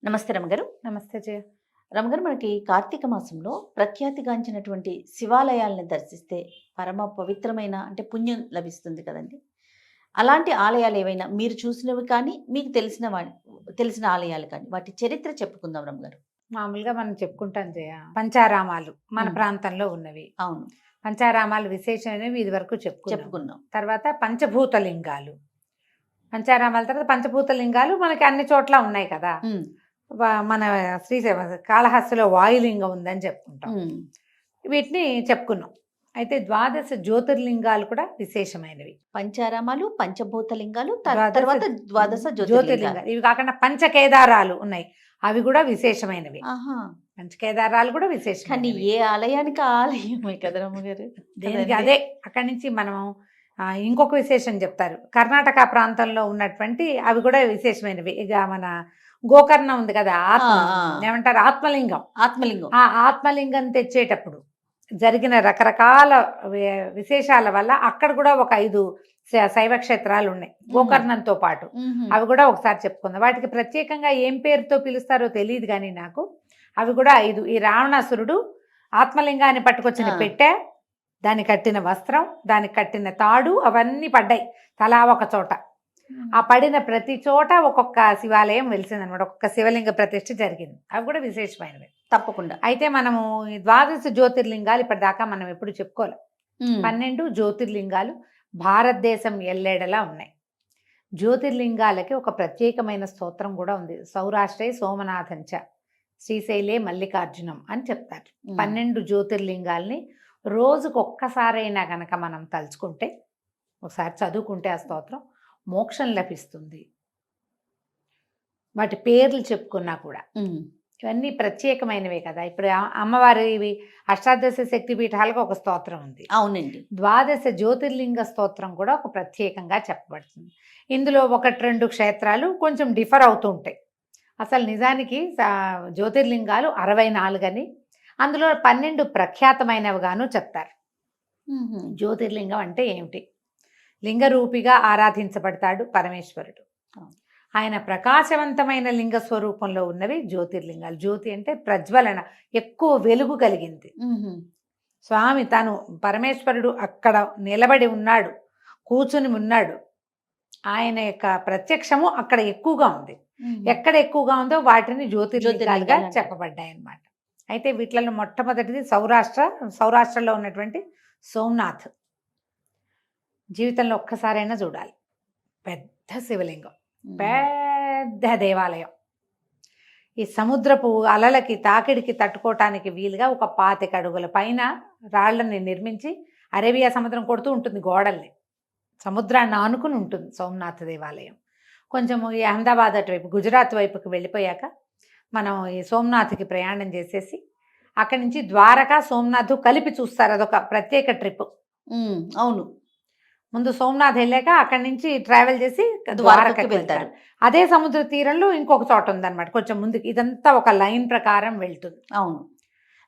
నమస్తే రమగారు. నమస్తే జయ. రమగారు, మనకి కార్తీక మాసంలో ప్రఖ్యాతిగాంచినటువంటి శివాలయాల్ని దర్శిస్తే పరమ పవిత్రమైన అంటే పుణ్యం లభిస్తుంది కదండీ! అలాంటి ఆలయాలు ఏవైనా మీరు చూసినవి కానీ, మీకు తెలిసిన ఆలయాలు కానీ, వాటి చరిత్ర చెప్పుకుందాం రమగారు. మామూలుగా మనం చెప్పుకుంటాం జయ. పంచారామాలు మన హ్మ్. ప్రాంతంలో ఉన్నవి. అవును. పంచారామాలు విశేషమైనవి ఇది వరకు చెప్పుకున్నాం. చెప్పుకున్నాం. తర్వాత పంచభూత లింగాలు. పంచారామాల తర్వాత పంచభూత లింగాలు మనకి అన్ని చోట్ల ఉన్నాయి కదా. హ్మ్. మన కాళహస్తిలో వాయులింగం ఉందని చెప్పుకుంటాం. హ్మ్. వీటిని చెప్పుకున్నాం. అయితే ద్వాదశ జ్యోతిర్లింగాలు కూడా విశేషమైనవి. పంచారామాలు, పంచభూత లింగాలు, ద్వాదశ తర్వాత ద్వాదశ జ్యోతిర్లింగాలు. ఇవి కాకుండా పంచకేదారాలు ఉన్నాయి. అవి కూడా విశేషమైనవి. ఆహా! పంచకేదారాలు కూడా కానీ విశేషమైనవి. ఏ ఆలయానికి ఆ ఆలయమే కదా రమ్మగారు. దేనికి అదే. అక్కడి నుంచి మనం ఇంకొక విశేషం చెప్తారు. కర్ణాటక ప్రాంతంలో ఉన్నటువంటి అవి కూడా విశేషమైనవి. ఇక మన గోకర్ణ ఉంది కదా, ఆత్మ ఏమంటారు, ఆత్మలింగం. ఆత్మలింగం. ఆ ఆత్మలింగం తెచ్చేటప్పుడు జరిగిన రకరకాల విశేషాల వల్ల అక్కడ కూడా ఒక 5 శైవ క్షేత్రాలు ఉన్నాయి గోకర్ణంతో పాటు. అవి కూడా ఒకసారి చెప్పుకుందాం. వాటికి ప్రత్యేకంగా ఏం పేరుతో పిలుస్తారో తెలియదు కానీ నాకు అవి కూడా 5. ఈ రావణాసురుడు ఆత్మలింగాన్ని పట్టుకొచ్చిన పెట్టె, దానికి కట్టిన వస్త్రం, దానికి కట్టిన తాడు, అవన్నీ పడ్డాయి తలా ఒక చోట. ఆ పడిన ప్రతి చోట ఒక్కొక్క శివాలయం వెలిసిందనమాట. ఒక్కొక్క శివలింగ ప్రతిష్ఠ జరిగింది. అవి కూడా విశేషమైనవి తప్పకుండా. అయితే మనము ఈ ద్వాదశ జ్యోతిర్లింగాలు ఇప్పటిదాకా మనం ఎప్పుడు చెప్పుకోవాలి. 12 జ్యోతిర్లింగాలు భారతదేశం ఎల్లేడలా ఉన్నాయి. జ్యోతిర్లింగాలకి ఒక ప్రత్యేకమైన స్తోత్రం కూడా ఉంది. సౌరాష్ట్రే సోమనాథంచ శ్రీశైలే మల్లికార్జునం అని చెప్తారు. 12 జ్యోతిర్లింగాల్ని రోజుకు ఒక్కసారైనా గనక మనం తలుచుకుంటే, ఒకసారి చదువుకుంటే ఆ స్తోత్రం, మోక్షం లభిస్తుంది. వాటి పేర్లు చెప్పుకున్నా కూడా ఇవన్నీ ప్రత్యేకమైనవే కదా. ఇప్పుడు అమ్మవారి అష్టాదశ శక్తి పీఠాలకు ఒక స్తోత్రం ఉంది. అవునండి. ద్వాదశ జ్యోతిర్లింగ స్తోత్రం కూడా ఒక ప్రత్యేకంగా చెప్పబడుతుంది. ఇందులో 1-2 క్షేత్రాలు కొంచెం డిఫర్ అవుతూ ఉంటాయి. అసలు నిజానికి జ్యోతిర్లింగాలు 64 అని, అందులో 12 ప్రఖ్యాతమైనవిగాను చెప్తారు. జ్యోతిర్లింగం అంటే ఏమిటి? లింగరూపిగా ఆరాధించబడతాడు పరమేశ్వరుడు. ఆయన ప్రకాశవంతమైన లింగ స్వరూపంలో ఉన్నవి జ్యోతిర్లింగాలు. జ్యోతి అంటే ప్రజ్వలన, ఎక్కువ వెలుగు కలిగింది. స్వామి తను పరమేశ్వరుడు అక్కడ నిలబడి ఉన్నాడు, కూర్చుని ఉన్నాడు. ఆయన యొక్క ప్రత్యక్షము అక్కడ ఎక్కువగా ఉంది. ఎక్కడ ఎక్కువగా ఉందో వాటిని జ్యోతిర్లింగాలుగా చెప్పబడ్డాయి అన్నమాట. అయితే వీటిలో మొట్టమొదటిది సౌరాష్ట్రలో ఉన్నటువంటి సోమనాథ్. జీవితంలో ఒక్కసారైనా చూడాలి. పెద్ద శివలింగం, పెద్ద దేవాలయం. ఈ సముద్రపు అలలకి తాకిడికి తట్టుకోవటానికి వీలుగా ఒక 25 అడుగుల పైన రాళ్లని నిర్మించి అరేబియా సముద్రం కొడుతూ ఉంటుంది గోడల్ని. సముద్రాన్ని ఆనుకుని ఉంటుంది సోమనాథ దేవాలయం. కొంచెము ఈ అహ్మదాబాద్ అటువైపు గుజరాత్ వైపుకి వెళ్ళిపోయాక మనం ఈ సోమనాథ్కి ప్రయాణం చేసేసి అక్కడి నుంచి ద్వారకా సోమనాథ్ కలిపి చూస్తారు. అదొక ప్రత్యేక ట్రిప్. అవును. ముందు సోమనాథ్ వెళ్ళాక అక్కడి నుంచి ట్రావెల్ చేసి ద్వారకకి వెళ్తారు. అదే సముద్ర తీరంలో ఇంకొక చోట ఉందన్నమాట కొంచెం ముందుకు. ఇదంతా ఒక లైన్ ప్రకారం వెళ్తుంది. అవును.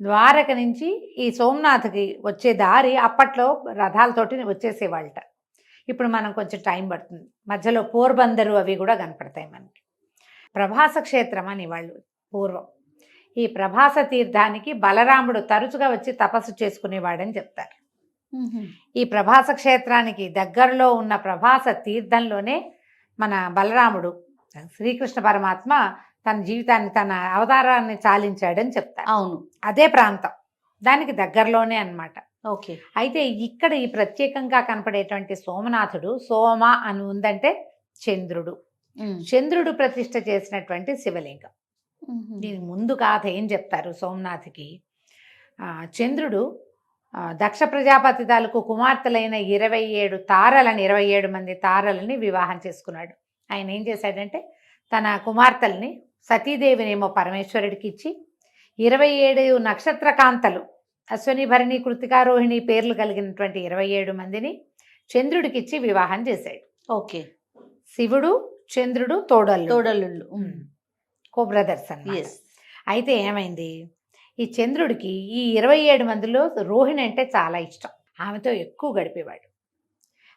ద్వారక నుంచి ఈ సోమనాథ్కి వచ్చే దారి అప్పట్లో రథాలతోటి వచ్చేసేవాళ్ళట. ఇప్పుడు మనం కొంచెం టైం పడుతుంది. మధ్యలో పోర్బందరు అవి కూడా కనపడతాయి మనకి. ప్రభాస క్షేత్రం అని వాళ్ళు పూర్వం. ఈ ప్రభాస తీర్థానికి బలరాముడు తరచుగా వచ్చి తపస్సు చేసుకునేవాడని చెప్తారు. ఈ ప్రభాస క్షేత్రానికి దగ్గరలో ఉన్న ప్రభాస తీర్థంలోనే మన బలరాముడు శ్రీకృష్ణ పరమాత్మ తన జీవితాన్ని, తన అవతారాన్ని చాలించాడని చెప్తారు. అవును. అదే ప్రాంతం, దానికి దగ్గరలోనే అన్నమాట. ఓకే. అయితే ఇక్కడ ఈ ప్రత్యేకంగా కనపడేటువంటి సోమనాథుడు, సోమ అని ఉందంటే చంద్రుడు. చంద్రుడు ప్రతిష్ఠ చేసినటువంటి శివలింగం. దీని ముందు గాథ ఏం చెప్తారు సోమనాథ్కి? చంద్రుడు దక్ష ప్రజాపతి తాలూకు కుమార్తెలైన 27 మంది తారలని వివాహం చేసుకున్నాడు. ఆయన ఏం చేశాడంటే తన కుమార్తెల్ని సతీదేవినేమో పరమేశ్వరుడికి ఇచ్చి 27 నక్షత్రకాంతలు, అశ్వని, భరణి, కృతికా, రోహిణి పేర్లు కలిగినటువంటి 27 మందిని చంద్రుడికిచ్చి వివాహం చేశాడు. ఓకే. శివుడు, చంద్రుడు తోడళ్ళు, కో బ్రదర్స్ అన్నమాట. అయితే ఏమైంది, ఈ చంద్రుడికి ఈ 27 మందిలో రోహిణి అంటే చాలా ఇష్టం. ఆమెతో ఎక్కువ గడిపేవాడు.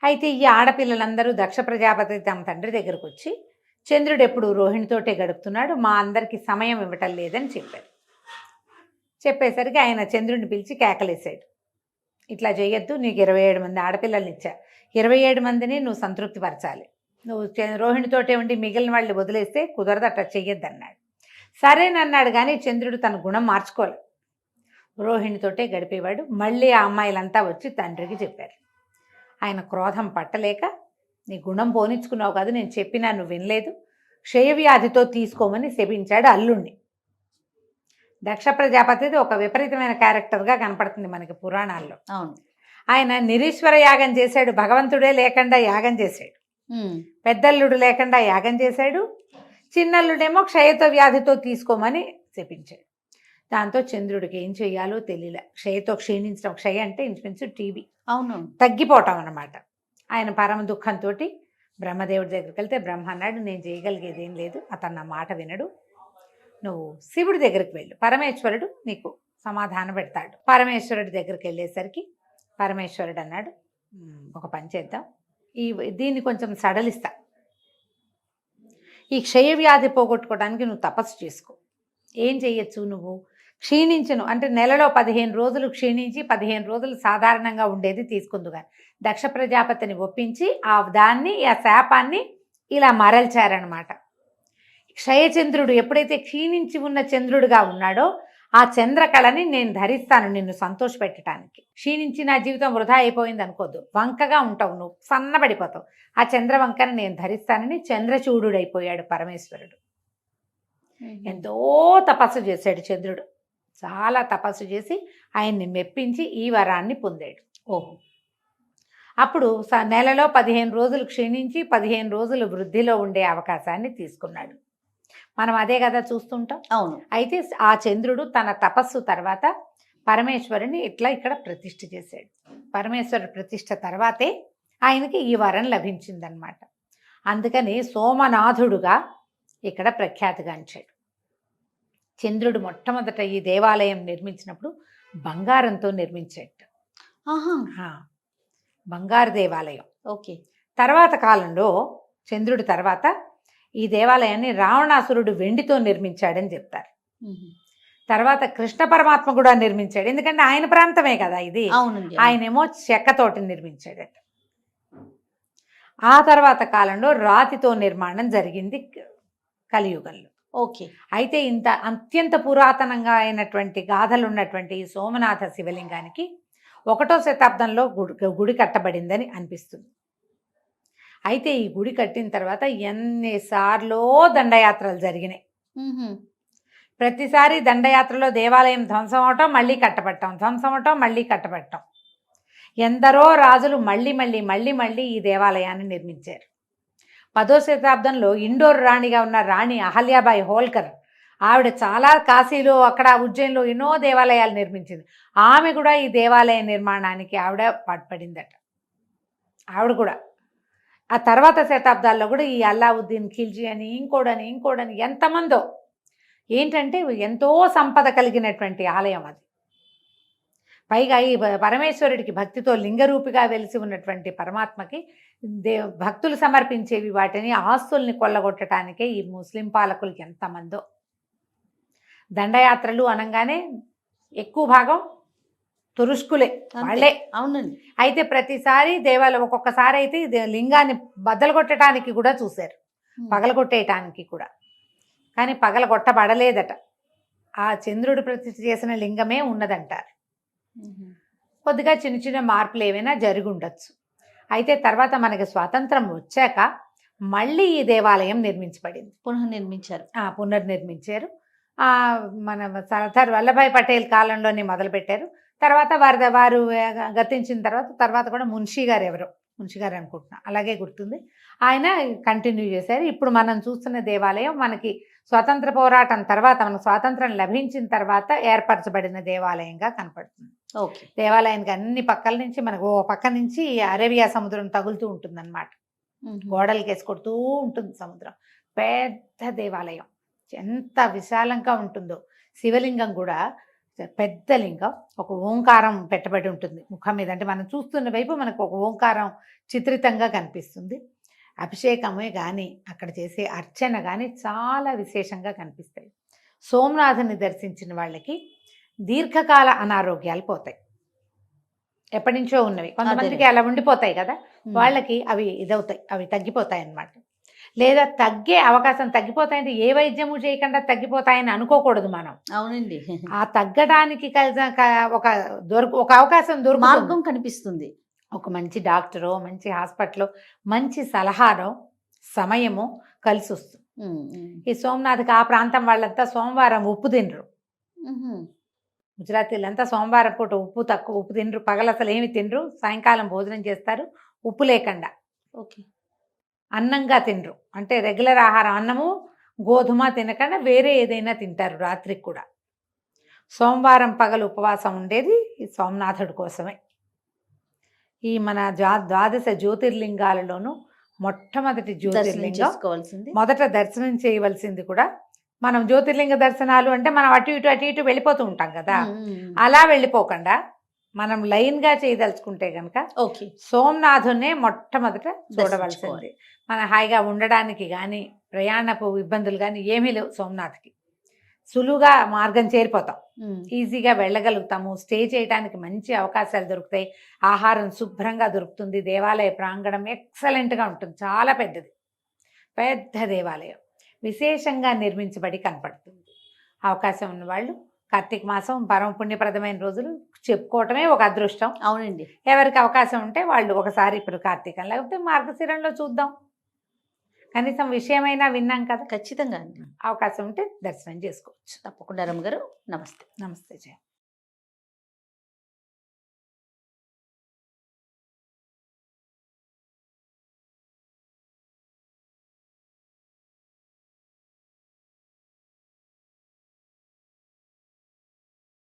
అయితే ఈ ఆడపిల్లలందరూ దక్ష ప్రజాపతి తమ తండ్రి దగ్గరకు వచ్చి చంద్రుడు ఎప్పుడు రోహిణితోటే గడుపుతున్నాడు, మా అందరికీ సమయం ఇవ్వటం లేదని చెప్పారు. చెప్పేసరికి ఆయన చంద్రుడిని పిలిచి కేకలేశాడు, ఇట్లా చేయొద్దు, నీకు 27 మంది ఆడపిల్లల్ని ఇచ్చా, 27 మందిని నువ్వు సంతృప్తి పరచాలి, నువ్వు రోహిణితోటే ఉండి మిగిలిన వాళ్ళు వదిలేస్తే కుదరదు, అట్లా చెయ్యొద్దు అన్నాడు. సరేనన్నాడు, కానీ చంద్రుడు తన గుణం మార్చుకోలేదు, రోహిణితోటే గడిపేవాడు. మళ్ళీ ఆ అమ్మాయిలంతా వచ్చి తండ్రికి చెప్పారు. ఆయన క్రోధం పట్టలేక, నీ గుణం పోనిచ్చుకున్నావు కాదు, నేను చెప్పినా నువ్వు వినలేదు, క్షయవ్యాధితో తీసుకోమని శపించాడు అల్లుణ్ణి. దక్ష ప్రజాపతిది ఒక విపరీతమైన క్యారెక్టర్గా కనపడుతుంది మనకి పురాణాల్లో. అవును. ఆయన నిరీశ్వర యాగం చేశాడు, భగవంతుడే లేకుండా యాగం చేశాడు, పెద్దల్లుడు లేకుండా యాగం చేశాడు, చిన్నల్లుడేమో క్షయతో వ్యాధితో తీసుకోమని చెప్పించాడు. దాంతో చంద్రుడికి ఏం చేయాలో తెలియలే. క్షయతో క్షీణించడం, క్షయ అంటే ఇంచుమించు టీబీ, అవును, తగ్గిపోవటం అన్నమాట. ఆయన పరమ దుఃఖంతో బ్రహ్మదేవుడి దగ్గరికి వెళ్తే బ్రహ్మ అన్నాడు, నేను చేయగలిగేది ఏం లేదు, అతను నా మాట వినడు, నువ్వు శివుడి దగ్గరికి వెళ్ళు, పరమేశ్వరుడు నీకు సమాధానం పెడతాడు. పరమేశ్వరుడి దగ్గరికి వెళ్ళేసరికి పరమేశ్వరుడు అన్నాడు, ఒక పని చేద్దాం, దీన్ని కొంచెం సడలిస్తా, ఈ క్షయవ్యాధి పోగొట్టుకోవడానికి నువ్వు తపస్సు చేసుకో. ఏం చెయ్యొచ్చు, నువ్వు క్షీణించను అంటే నెలలో 15 రోజులు క్షీణించి 15 రోజులు సాధారణంగా ఉండేది తీసుకుందుగా దక్ష ప్రజాపతిని ఒప్పించి దాన్ని ఆ శాపాన్ని ఇలా మరల్చారనమాట. క్షయచంద్రుడు ఎప్పుడైతే క్షీణించి ఉన్న చంద్రుడుగా ఉన్నాడో ఆ చంద్రకళని నేను ధరిస్తాను నిన్ను సంతోషపెట్టడానికి. క్షీణించి నా జీవితం వృధా అయిపోయింది అనుకోద్దు, వంకగా ఉంటావు, నువ్వు సన్నబడిపోతావు, ఆ చంద్రవంకని నేను ధరిస్తానని చంద్రచూడుడైపోయాడు పరమేశ్వరుడు. ఎంతో తపస్సు చేశాడు చంద్రుడు, చాలా తపస్సు చేసి ఆయన్ని మెప్పించి ఈ వరాన్ని పొందాడు. ఓహో, అప్పుడు నెలలో 15 రోజులు క్షీణించి 15 రోజులు వృద్ధిలో ఉండే అవకాశాన్ని తీసుకున్నాడు. మనం అదే కదా చూస్తుంటాం. అవును. అయితే ఆ చంద్రుడు తన తపస్సు తర్వాత పరమేశ్వరుని ఇట్లా ఇక్కడ ప్రతిష్ఠ చేశాడు. పరమేశ్వరుడు ప్రతిష్ఠ తర్వాతే ఆయనకి ఈ వరం లభించిందనమాట. అందుకని సోమనాథుడుగా ఇక్కడ ప్రఖ్యాతిగాంచాడు. చంద్రుడు మొట్టమొదట ఈ దేవాలయం నిర్మించినప్పుడు బంగారంతో నిర్మించాడు. బంగారు దేవాలయం. ఓకే. తర్వాత కాలంలో చంద్రుడి తర్వాత ఈ దేవాలయాన్ని రావణాసురుడు వెండితో నిర్మించాడని చెప్తారు. తర్వాత కృష్ణ పరమాత్మ కూడా నిర్మించాడు, ఎందుకంటే ఆయన ప్రాంతమే కదా ఇది. ఆయనేమో చెక్కతోటి నిర్మించాడట. ఆ తర్వాత కాలంలో రాతితో నిర్మాణం జరిగింది కలియుగంలో. ఓకే. అయితే ఇంత అత్యంత పురాతనంగా అయినటువంటి గాథలు ఉన్నటువంటి ఈ సోమనాథ శివలింగానికి 1వ శతాబ్దంలో గుడి కట్టబడిందని అనిపిస్తుంది. అయితే ఈ గుడి కట్టిన తర్వాత ఎన్నిసార్లో దండయాత్రలు జరిగినాయి. ప్రతిసారి దండయాత్రలో దేవాలయం ధ్వంసం అవటం, మళ్ళీ కట్టబట్టం, ధ్వంసం అవటం, మళ్ళీ కట్టబట్టం. ఎందరో రాజులు మళ్ళీ మళ్ళీ మళ్ళీ మళ్ళీ ఈ దేవాలయాన్ని నిర్మించారు. 10వ శతాబ్దంలో ఇండోర్ రాణిగా ఉన్న రాణి అహల్యాబాయి హోల్కర్, ఆవిడ చాలా కాశీలో అక్కడ ఉజ్జయిన్లో ఎన్నో దేవాలయాలు నిర్మించింది. ఆమె కూడా ఈ దేవాలయ నిర్మాణానికి ఆవిడ పాటుపడిందట. ఆవిడ కూడా ఆ తర్వాత శతాబ్దాల్లో కూడా ఈ అల్లావుద్దీన్ ఖిల్జీ అని ఇంకోడని ఎంతమందో, ఏంటంటే ఎంతో సంపద కలిగినటువంటి ఆలయం అది. పైగా ఈ పరమేశ్వరుడికి భక్తితో లింగరూపిగా వెలిసి ఉన్నటువంటి పరమాత్మకి భక్తులు సమర్పించేవి వాటిని ఆస్తుల్ని కొల్లగొట్టడానికే ఈ ముస్లిం పాలకులకి ఎంతమందో. దండయాత్రలు అనగానే ఎక్కువ భాగం తురుష్కులే, వాళ్ళే. అవునండి. అయితే ప్రతిసారి దేవాలయం ఒక్కొక్కసారి అయితే లింగాన్ని బద్దలు కూడా చూశారు, పగలగొట్టేయటానికి కూడా. కానీ పగలగొట్టబడలేదట. ఆ చంద్రుడు ప్రతిష్ఠ చేసిన లింగమే ఉన్నదంటారు. కొద్దిగా చిన్న చిన్న మార్పులు ఏమైనా జరిగి ఉండొచ్చు. అయితే తర్వాత మనకి స్వాతంత్రం వచ్చాక మళ్ళీ ఈ దేవాలయం నిర్మించబడింది, పునర్నిర్మించారు. మన సర్దార్ వల్లభాయ్ పటేల్ కాలంలోనే మొదలుపెట్టారు. తర్వాత వారు గతించిన తర్వాత కూడా మున్షీ గారు అనుకుంటున్నా, అలాగే గుర్తుంది, ఆయన కంటిన్యూ చేశారు. ఇప్పుడు మనం చూస్తున్న దేవాలయం మనకి స్వాతంత్ర పోరాటం తర్వాత, మనకు స్వాతంత్రం లభించిన తర్వాత ఏర్పరచబడిన దేవాలయంగా కనపడుతుంది. ఓకే. దేవాలయానికి అన్ని పక్కల నుంచి మనకు ఓ పక్క నుంచి అరేబియా సముద్రం తగులుతూ ఉంటుంది అన్నమాట, గోడలకేసి కొడుతూ ఉంటుంది సముద్రం. పెద్ద దేవాలయం, ఎంత విశాలంగా ఉంటుందో. శివలింగం కూడా పెద్ద లింగం, ఒక ఓంకారం పెట్టబడి ఉంటుంది ముఖం మీద. అంటే మనం చూస్తున్న వైపు మనకు ఒక ఓంకారం చిత్రితంగా కనిపిస్తుంది. అభిషేకమే కానీ అక్కడ చేసే అర్చన కానీ చాలా విశేషంగా కనిపిస్తాయి. సోమనాథుని దర్శించిన వాళ్ళకి దీర్ఘకాల అనారోగ్యాలు పోతాయి. ఎప్పటి నుంచో ఉన్నవి కొంతమందికి అలా ఉండిపోతాయి కదా, వాళ్ళకి అవి ఇదవుతాయి, అవి తగ్గిపోతాయి అన్నమాట. లేదా తగ్గే అవకాశం, తగ్గిపోతాయంటే ఏ వైద్యము చేయకుండా తగ్గిపోతాయని అనుకోకూడదు మనం. అవునండి. ఆ తగ్గడానికి ఒక అవకాశం దొరుకుతుంది, మార్గం కనిపిస్తుంది. ఒక మంచి డాక్టరో మంచి హాస్పిటల్లో మంచి సలహానో సమయము కలిసి వస్తుంది. ఈ సోమనాథ్కి ఆ ప్రాంతం వాళ్ళంతా సోమవారం ఉప్పు తినరు. గుజరాతీలంతా సోమవారం పూట ఉప్పు తినరు, పగలు అసలు ఏమి తినరు, సాయంకాలం భోజనం చేస్తారు ఉప్పు లేకుండా. ఓకే. అన్నంగా తినరు, అంటే రెగ్యులర్ ఆహారం అన్నము గోధుమ తినకుండా వేరే ఏదైనా తింటారు రాత్రికి కూడా. సోమవారం పగలు ఉపవాసం ఉండేది ఈ సోమనాథుడి కోసమే. ఈ మన ద్వాదశ జ్యోతిర్లింగాలలోనూ మొట్టమొదటి జ్యోతిర్లింగం మొదట దర్శనం చేయవలసింది కూడా. మనం జ్యోతిర్లింగ దర్శనాలు అంటే మనం అటు ఇటు వెళ్ళిపోతూ ఉంటాం కదా, అలా వెళ్ళిపోకుండా మనం లైన్గా చేయదలుచుకుంటే కనుక సోమనాథునే మొట్టమొదట చూడవలసింది. మన హాయిగా ఉండడానికి కానీ ప్రయాణపు ఇబ్బందులు కానీ ఏమీ లేవు. సోమనాథ్కి సులువుగా మార్గం చేరిపోతాం, ఈజీగా వెళ్ళగలుగుతాము, స్టే చేయడానికి మంచి అవకాశాలు దొరుకుతాయి, ఆహారం శుభ్రంగా దొరుకుతుంది, దేవాలయ ప్రాంగణం ఎక్సలెంట్గా ఉంటుంది, చాలా పెద్దది, పెద్ద దేవాలయం విశేషంగా నిర్మించబడి కనపడుతుంది. అవకాశం ఉన్నవాళ్ళు కార్తీక మాసం పరమ పుణ్యప్రదమైన రోజులు చెప్పుకోవటమే ఒక అదృష్టం. అవునండి. ఎవరికి అవకాశం ఉంటే వాళ్ళు ఒకసారి ఇప్పుడు కార్తీకం లేకపోతే మార్గశిరంలో చూద్దాం, కనీసం విషయమైనా విన్నాం కదా. ఖచ్చితంగా అండి. అవకాశం ఉంటే దర్శనం చేసుకోవచ్చు. తప్పకుండా రమ్మగారు. నమస్తే. నమస్తే జయ.